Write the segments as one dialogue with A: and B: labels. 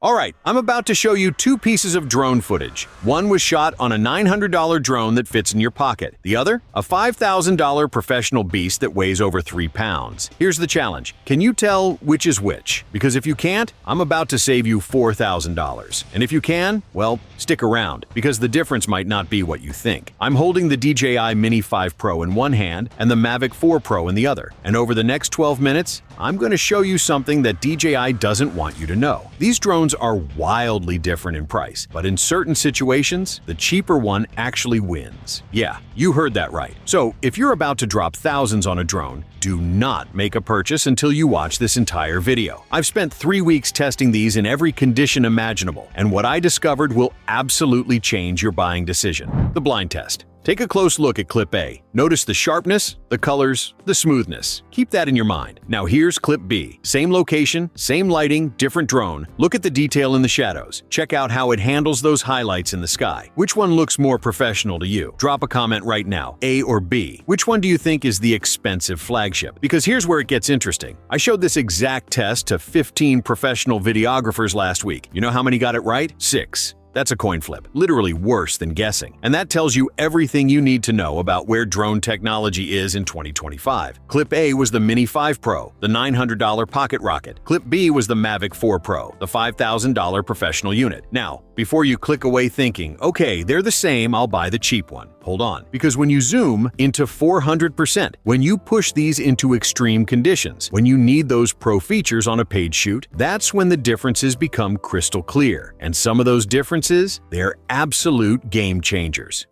A: Alright, I'm about to show you two pieces of drone footage. One was shot on a $900 drone that fits in your pocket. The other, a $5,000 professional beast that weighs over 3 pounds. Here's the challenge. Can you tell which is which? Because if you can't, I'm about to save you $4,000. And if you can, well, stick around, because the difference might not be what you think. I'm holding the DJI Mini 5 Pro in one hand and the Mavic 4 Pro in the other. And over the next 12 minutes, I'm going to show you something that DJI doesn't want you to know. These drones are wildly different in price, but in certain situations, the cheaper one actually wins. Yeah, you heard that right. So, if you're about to drop thousands on a drone, do not make a purchase until you watch this entire video. I've spent 3 weeks testing these in every condition imaginable, and what I discovered will absolutely change your buying decision. The blind test. Take a close look at clip A. Notice the sharpness, the colors, the smoothness. Keep that in your mind. Now here's clip B. Same location, same lighting, different drone. Look at the detail in the shadows. Check out how it handles those highlights in the sky. Which one looks more professional to you? Drop a comment right now, A or B. Which one do you think is the expensive flagship? Because here's where it gets interesting. I showed this exact test to 15 professional videographers last week. You know how many got it right? 6. That's a coin flip, literally worse than guessing. And that tells you everything you need to know about where drone technology is in 2025. Clip A was the Mini 5 Pro, the $900 pocket rocket. Clip B was the Mavic 4 Pro, the $5,000 professional unit. Now, before you click away thinking, okay, they're the same, I'll buy the cheap one. Hold on, because when you zoom into 400%, when you push these into extreme conditions, when you need those pro features on a paid shoot, that's when the differences become crystal clear. And some of those differences, they're absolute game changers.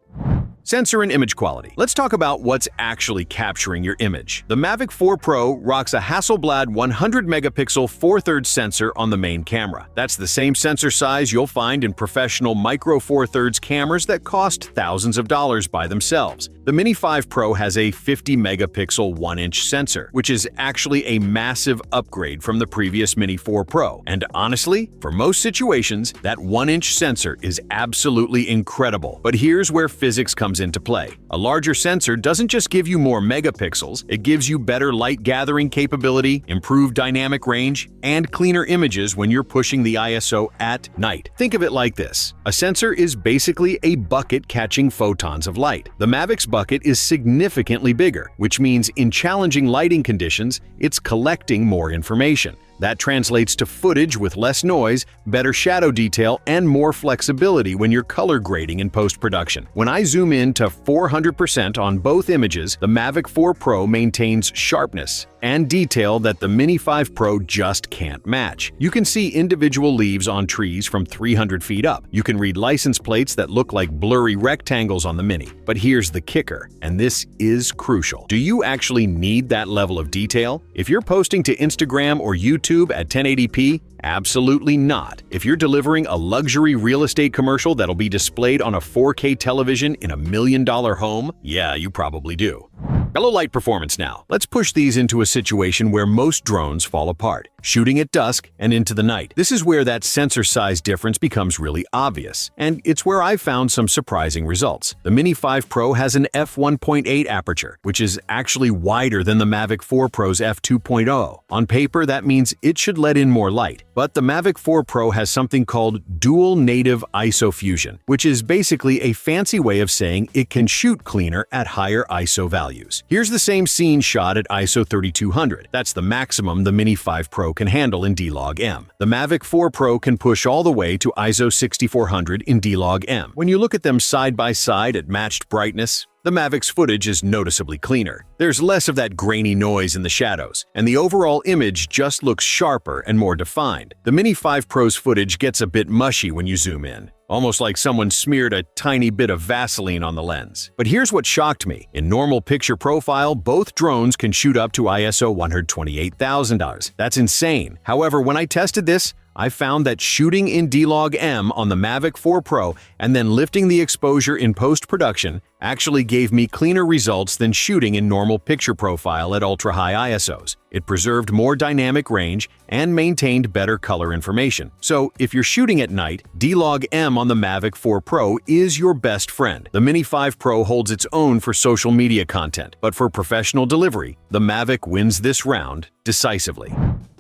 A: Sensor and image quality. Let's talk about what's actually capturing your image. The Mavic 4 Pro rocks a Hasselblad 100-megapixel 4/3 sensor on the main camera. That's the same sensor size you'll find in professional micro 4/3 cameras that cost thousands of dollars by themselves. The Mini 5 Pro has a 50-megapixel 1-inch sensor, which is actually a massive upgrade from the previous Mini 4 Pro. And honestly, for most situations, that 1-inch sensor is absolutely incredible. But here's where physics comes into play. A larger sensor doesn't just give you more megapixels, it gives you better light gathering capability, improved dynamic range, and cleaner images when you're pushing the ISO at night. Think of it like this. A sensor is basically a bucket catching photons of light. The Mavic's bucket is significantly bigger, which means in challenging lighting conditions, it's collecting more information. That translates to footage with less noise, better shadow detail, and more flexibility when you're color grading in post-production. When I zoom in to 400% on both images, the Mavic 4 Pro maintains sharpness and detail that the Mini 5 Pro just can't match. You can see individual leaves on trees from 300 feet up. You can read license plates that look like blurry rectangles on the Mini. But here's the kicker, and this is crucial. Do you actually need that level of detail? If you're posting to Instagram or YouTube at 1080p, absolutely not. If you're delivering a luxury real estate commercial that'll be displayed on a 4K television in a $1 million home, yeah, you probably do. Hello light performance now. Let's push these into a situation where most drones fall apart, shooting at dusk and into the night. This is where that sensor size difference becomes really obvious, and it's where I've found some surprising results. The Mini 5 Pro has an f1.8 aperture, which is actually wider than the Mavic 4 Pro's f2.0. On paper, that means it should let in more light, but the Mavic 4 Pro has something called dual native ISO fusion, which is basically a fancy way of saying it can shoot cleaner at higher ISO values. Here's the same scene shot at ISO 3200. That's the maximum the Mini 5 Pro can handle in D-Log-M. The Mavic 4 Pro can push all the way to ISO 6400 in D-Log-M. When you look at them side by side at matched brightness, the Mavic's footage is noticeably cleaner. There's less of that grainy noise in the shadows, and the overall image just looks sharper and more defined. The Mini 5 Pro's footage gets a bit mushy when you zoom in, almost like someone smeared a tiny bit of Vaseline on the lens. But here's what shocked me. In normal picture profile, both drones can shoot up to ISO 128,000. That's insane. However, when I tested this, I found that shooting in D-Log-M on the Mavic 4 Pro and then lifting the exposure in post-production actually gave me cleaner results than shooting in normal picture profile at ultra-high ISOs. It preserved more dynamic range and maintained better color information. So if you're shooting at night, D-Log-M on the Mavic 4 Pro is your best friend. The Mini 5 Pro holds its own for social media content, but for professional delivery, the Mavic wins this round decisively.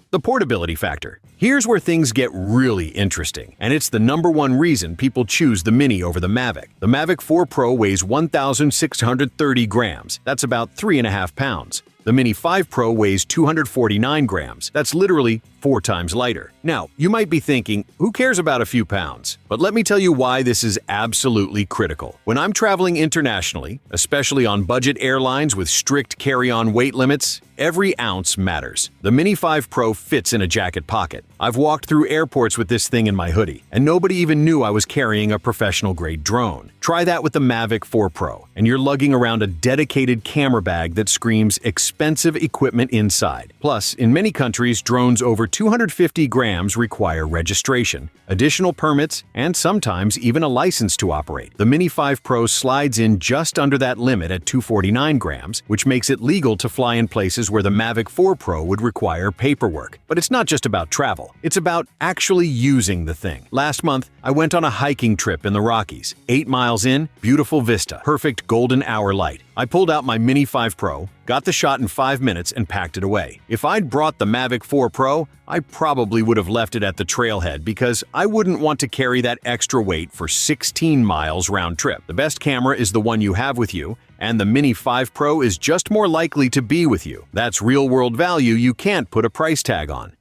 A: The portability factor. Here's where things get really interesting, and it's the #1 reason people choose the Mini over the Mavic. The Mavic 4 Pro weighs 1,630 grams. That's about 3.5 pounds. The Mini 5 Pro weighs 249 grams. That's literally 4 times lighter. Now, you might be thinking, who cares about a few pounds? But let me tell you why this is absolutely critical. When I'm traveling internationally, especially on budget airlines with strict carry-on weight limits, every ounce matters. The Mini 5 Pro fits in a jacket pocket. I've walked through airports with this thing in my hoodie, and nobody even knew I was carrying a professional-grade drone. Try that with the Mavic 4 Pro, and you're lugging around a dedicated camera bag that screams expensive equipment inside. Plus, in many countries, drones over 250 grams require registration, additional permits, and sometimes even a license to operate. The Mini 5 Pro slides in just under that limit at 249 grams, which makes it legal to fly in places where the Mavic 4 Pro would require paperwork. But it's not just about travel. It's about actually using the thing. Last month, I went on a hiking trip in the Rockies. 8 miles in, beautiful vista, perfect golden hour light. I pulled out my Mini 5 Pro, got the shot in 5 minutes, and packed it away. If I'd brought the Mavic 4 Pro, I probably would have left it at the trailhead because I wouldn't want to carry that extra weight for 16 miles round trip. The best camera is the one you have with you, and the Mini 5 Pro is just more likely to be with you. That's real-world value you can't put a price tag on.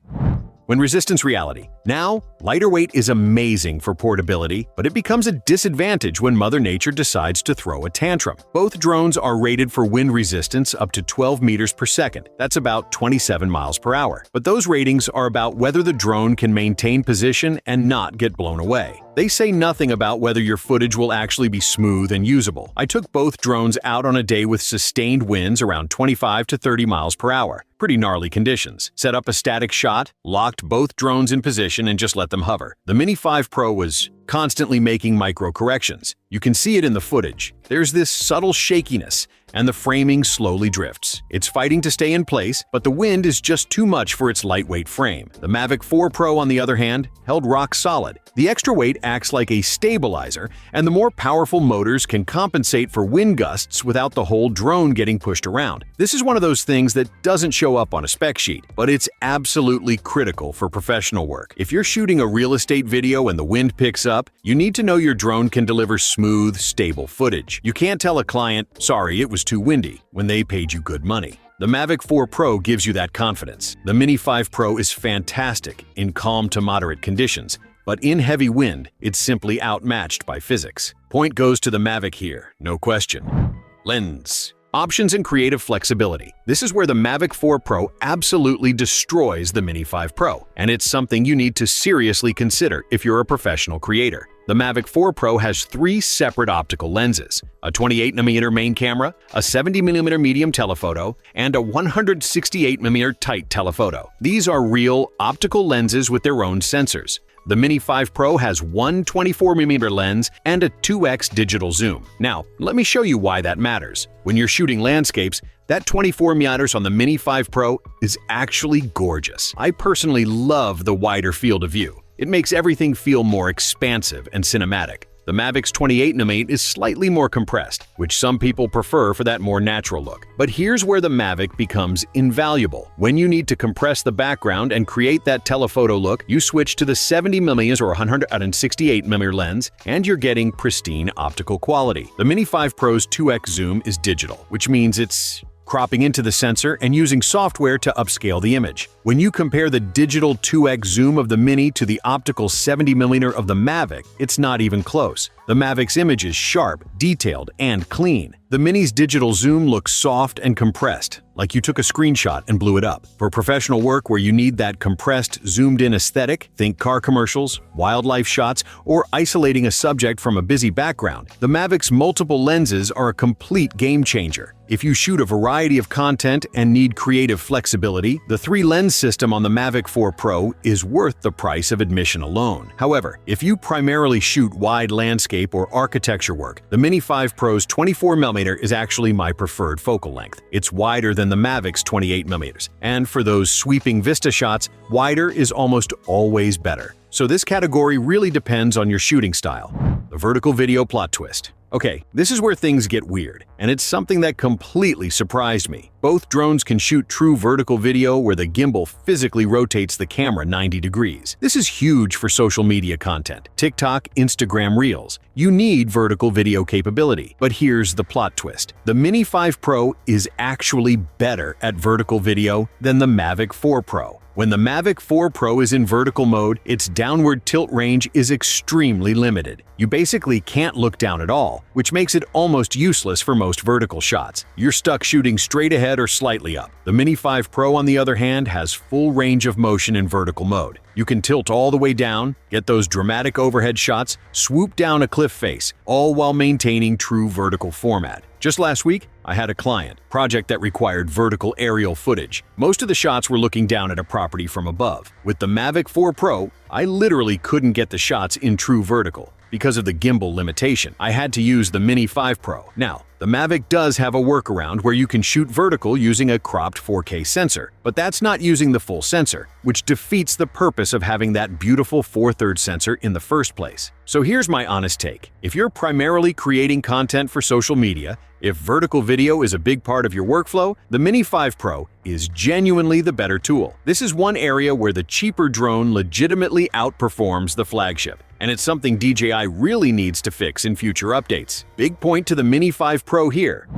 A: When resistance reality. Now, lighter weight is amazing for portability, but it becomes a disadvantage when Mother Nature decides to throw a tantrum. Both drones are rated for wind resistance up to 12 meters per second. That's about 27 miles per hour. But those ratings are about whether the drone can maintain position and not get blown away. They say nothing about whether your footage will actually be smooth and usable. I took both drones out on a day with sustained winds around 25 to 30 miles per hour. Pretty gnarly conditions. Set up a static shot, locked both drones in position, and just let them hover. The Mini 5 Pro was constantly making micro corrections. You can see it in the footage. There's this subtle shakiness, and the framing slowly drifts. It's fighting to stay in place, but the wind is just too much for its lightweight frame. The Mavic 4 Pro, on the other hand, held rock solid. The extra weight acts like a stabilizer, and the more powerful motors can compensate for wind gusts without the whole drone getting pushed around. This is one of those things that doesn't show up on a spec sheet, but it's absolutely critical for professional work. If you're shooting a real estate video and the wind picks up, you need to know your drone can deliver smooth, stable footage. You can't tell a client, sorry, it was too windy, when they paid you good money. The Mavic 4 Pro gives you that confidence. The Mini 5 Pro is fantastic in calm to moderate conditions, but in heavy wind, it's simply outmatched by physics. Point goes to the Mavic here, no question. Lens. Options and creative flexibility. This is where the Mavic 4 Pro absolutely destroys the Mini 5 Pro, and it's something you need to seriously consider if you're a professional creator. The Mavic 4 Pro has 3 separate optical lenses, a 28mm main camera, a 70mm medium telephoto, and a 168mm tight telephoto. These are real optical lenses with their own sensors. The Mini 5 Pro has one 24mm lens and a 2x digital zoom. Now, let me show you why that matters. When you're shooting landscapes, that 24mm on the Mini 5 Pro is actually gorgeous. I personally love the wider field of view. It makes everything feel more expansive and cinematic. The Mavic's 28mm is slightly more compressed, which some people prefer for that more natural look. But here's where the Mavic becomes invaluable. When you need to compress the background and create that telephoto look, you switch to the 70mm or 168mm lens, and you're getting pristine optical quality. The Mini 5 Pro's 2x zoom is digital, which means it's cropping into the sensor and using software to upscale the image. When you compare the digital 2x zoom of the Mini to the optical 70mm of the Mavic, it's not even close. The Mavic's image is sharp, detailed, and clean. The Mini's digital zoom looks soft and compressed, like you took a screenshot and blew it up. For professional work where you need that compressed, zoomed-in aesthetic, think car commercials, wildlife shots, or isolating a subject from a busy background, the Mavic's multiple lenses are a complete game-changer. If you shoot a variety of content and need creative flexibility, the 3-lens system on the Mavic 4 Pro is worth the price of admission alone. However, if you primarily shoot wide landscape or architecture work, the Mini 5 Pro's 24mm is actually my preferred focal length. It's wider than the Mavic's 28mm, and for those sweeping vista shots, wider is almost always better. So this category really depends on your shooting style. The vertical video plot twist. Okay, this is where things get weird, and it's something that completely surprised me. Both drones can shoot true vertical video where the gimbal physically rotates the camera 90 degrees. This is huge for social media content, TikTok, Instagram Reels. You need vertical video capability. But here's the plot twist. The Mini 5 Pro is actually better at vertical video than the Mavic 4 Pro. When the Mavic 4 Pro is in vertical mode, its downward tilt range is extremely limited. You basically can't look down at all, which makes it almost useless for most vertical shots. You're stuck shooting straight ahead or slightly up. The Mini 5 Pro, on the other hand, has full range of motion in vertical mode. You can tilt all the way down, get those dramatic overhead shots, swoop down a cliff face, all while maintaining true vertical format. Just last week, I had a project that required vertical aerial footage. Most of the shots were looking down at a property from above. With the Mavic 4 Pro, I literally couldn't get the shots in true vertical. Because of the gimbal limitation, I had to use the Mini 5 Pro. Now, the Mavic does have a workaround where you can shoot vertical using a cropped 4K sensor, but that's not using the full sensor, which defeats the purpose of having that beautiful 4/3 sensor in the first place. So here's my honest take. If you're primarily creating content for social media, if vertical video is a big part of your workflow, the Mini 5 Pro is genuinely the better tool. This is one area where the cheaper drone legitimately outperforms the flagship, and it's something DJI really needs to fix in future updates. Big point to the Mini 5 Pro here.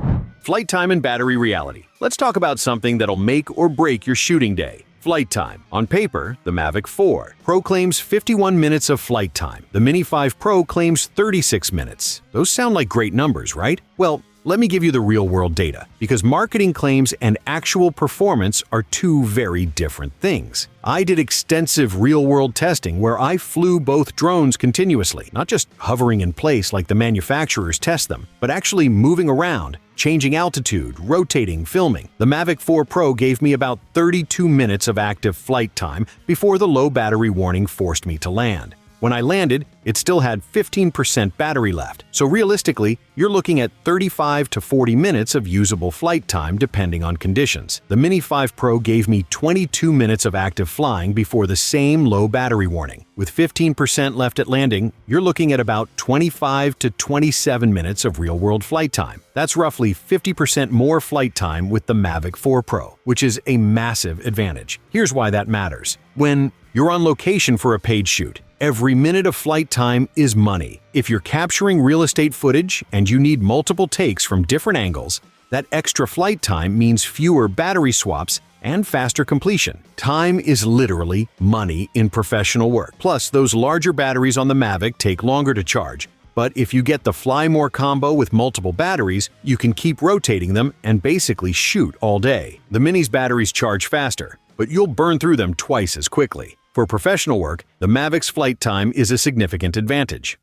A: Flight time and battery reality. Let's talk about something that'll make or break your shooting day. Flight time. On paper, the Mavic 4 Pro claims 51 minutes of flight time. The Mini 5 Pro claims 36 minutes. Those sound like great numbers, right? Well, let me give you the real-world data, because marketing claims and actual performance are two very different things. I did extensive real-world testing where I flew both drones continuously, not just hovering in place like the manufacturers test them, but actually moving around, changing altitude, rotating, filming. The Mavic 4 Pro gave me about 32 minutes of active flight time before the low battery warning forced me to land. When I landed, it still had 15% battery left, so realistically, you're looking at 35 to 40 minutes of usable flight time depending on conditions. The Mini 5 Pro gave me 22 minutes of active flying before the same low battery warning. With 15% left at landing, you're looking at about 25 to 27 minutes of real-world flight time. That's roughly 50% more flight time with the Mavic 4 Pro, which is a massive advantage. Here's why that matters. When you're on location for a paid shoot, every minute of flight time is money. If you're capturing real estate footage and you need multiple takes from different angles, that extra flight time means fewer battery swaps and faster completion. Time is literally money in professional work. Plus, those larger batteries on the Mavic take longer to charge. But if you get the Fly More combo with multiple batteries, you can keep rotating them and basically shoot all day. The Mini's batteries charge faster, but you'll burn through them twice as quickly. For professional work, the Mavic's flight time is a significant advantage.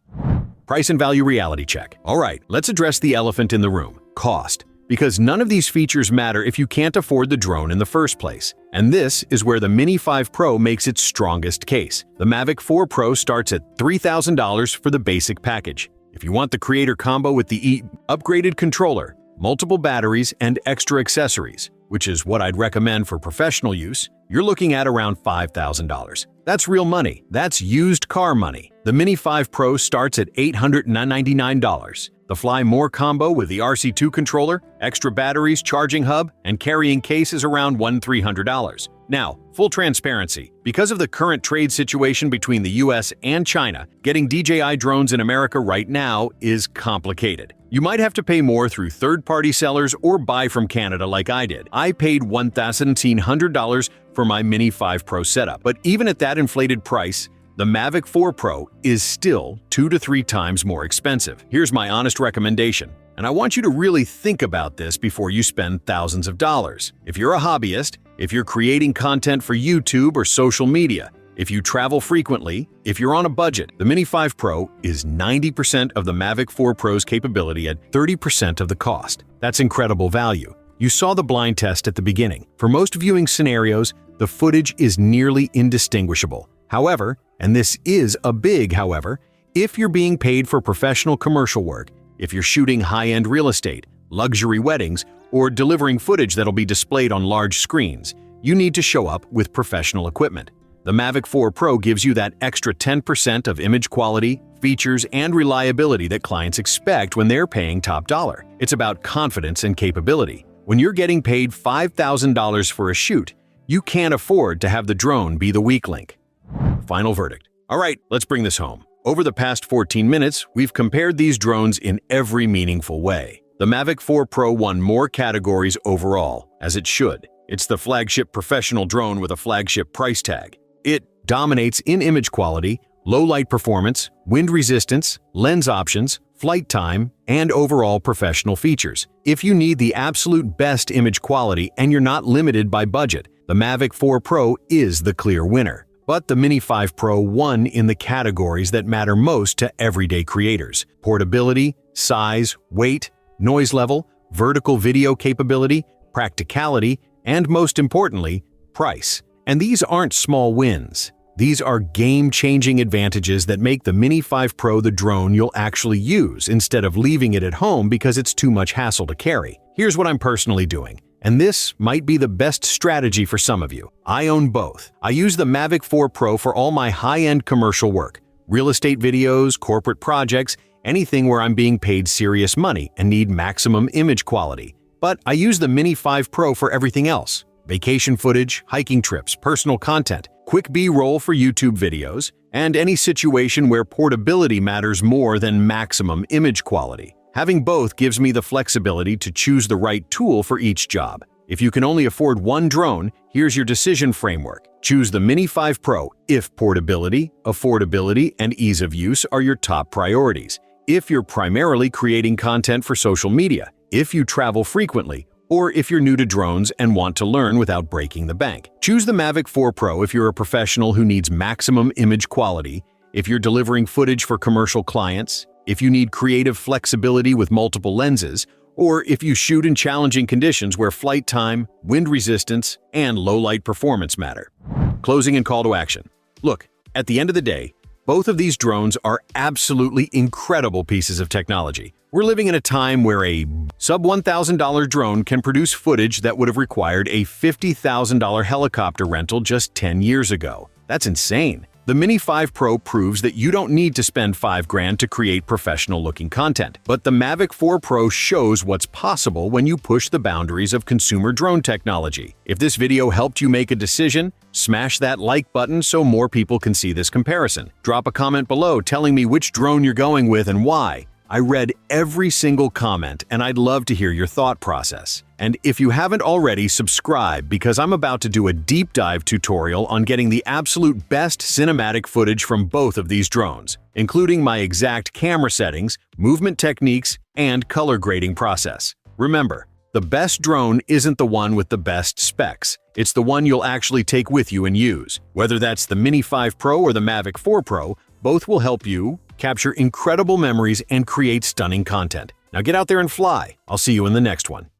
A: Price and value reality check. All right, let's address the elephant in the room: cost. Because none of these features matter if you can't afford the drone in the first place. And this is where the Mini 5 Pro makes its strongest case. The Mavic 4 Pro starts at $3,000 for the basic package. If you want the creator combo with the upgraded controller, multiple batteries, and extra accessories, which is what I'd recommend for professional use, you're looking at around $5,000. That's real money. That's used car money. The Mini 5 Pro starts at $899. The Fly More combo with the RC2 controller, extra batteries, charging hub, and carrying case is around $1,300. Now, full transparency, because of the current trade situation between the US and China, getting DJI drones in America right now is complicated. You might have to pay more through third-party sellers or buy from Canada like I did. I paid $1,700 for my Mini 5 Pro setup, but even at that inflated price, the Mavic 4 Pro is still 2 to 3 times more expensive. Here's my honest recommendation, and I want you to really think about this before you spend thousands of dollars. If you're a hobbyist, if you're creating content for YouTube or social media, if you travel frequently, if you're on a budget, the Mini 5 Pro is 90% of the Mavic 4 Pro's capability at 30% of the cost. That's incredible value. You saw the blind test at the beginning. For most viewing scenarios, the footage is nearly indistinguishable. However, and this is a big however, if you're being paid for professional commercial work, if you're shooting high-end real estate, luxury weddings, or delivering footage that'll be displayed on large screens, you need to show up with professional equipment. The Mavic 4 Pro gives you that extra 10% of image quality, features, and reliability that clients expect when they're paying top dollar. It's about confidence and capability. When you're getting paid $5,000 for a shoot, you can't afford to have the drone be the weak link. Final verdict. All right, let's bring this home. Over the past 14 minutes, we've compared these drones in every meaningful way. The Mavic 4 Pro won more categories overall, as it should. It's the flagship professional drone with a flagship price tag. It dominates in image quality, low light performance, wind resistance, lens options, flight time, and overall professional features. If you need the absolute best image quality and you're not limited by budget, the Mavic 4 Pro is the clear winner. But the Mini 5 Pro won in the categories that matter most to everyday creators: portability, size, weight, noise level, vertical video capability, practicality, and most importantly, price. And these aren't small wins. These are game-changing advantages that make the Mini 5 Pro the drone you'll actually use instead of leaving it at home because it's too much hassle to carry. Here's what I'm personally doing, and this might be the best strategy for some of you. I own both. I use the Mavic 4 Pro for all my high-end commercial work, real estate videos, corporate projects, anything where I'm being paid serious money and need maximum image quality. But I use the Mini 5 Pro for everything else: vacation footage, hiking trips, personal content, quick B-roll for YouTube videos, and any situation where portability matters more than maximum image quality. Having both gives me the flexibility to choose the right tool for each job. If you can only afford one drone, here's your decision framework. Choose the Mini 5 Pro if portability, affordability, and ease of use are your top priorities. If you're primarily creating content for social media, if you travel frequently, or if you're new to drones and want to learn without breaking the bank. Choose the Mavic 4 Pro if you're a professional who needs maximum image quality, if you're delivering footage for commercial clients, if you need creative flexibility with multiple lenses, or if you shoot in challenging conditions where flight time, wind resistance, and low light performance matter. Closing and call to action. Look, at the end of the day, both of these drones are absolutely incredible pieces of technology. We're living in a time where a sub-$1,000 drone can produce footage that would have required a $50,000 helicopter rental just 10 years ago. That's insane. The Mini 5 Pro proves that you don't need to spend $5,000 to create professional-looking content. But the Mavic 4 Pro shows what's possible when you push the boundaries of consumer drone technology. If this video helped you make a decision, smash that like button so more people can see this comparison. Drop a comment below telling me which drone you're going with and why. I read every single comment, and I'd love to hear your thought process. And if you haven't already, subscribe because I'm about to do a deep dive tutorial on getting the absolute best cinematic footage from both of these drones, including my exact camera settings, movement techniques, and color grading process. Remember, the best drone isn't the one with the best specs. It's the one you'll actually take with you and use. Whether that's the Mini 5 Pro or the Mavic 4 Pro, both will help you capture incredible memories and create stunning content. Now get out there and fly. I'll see you in the next one.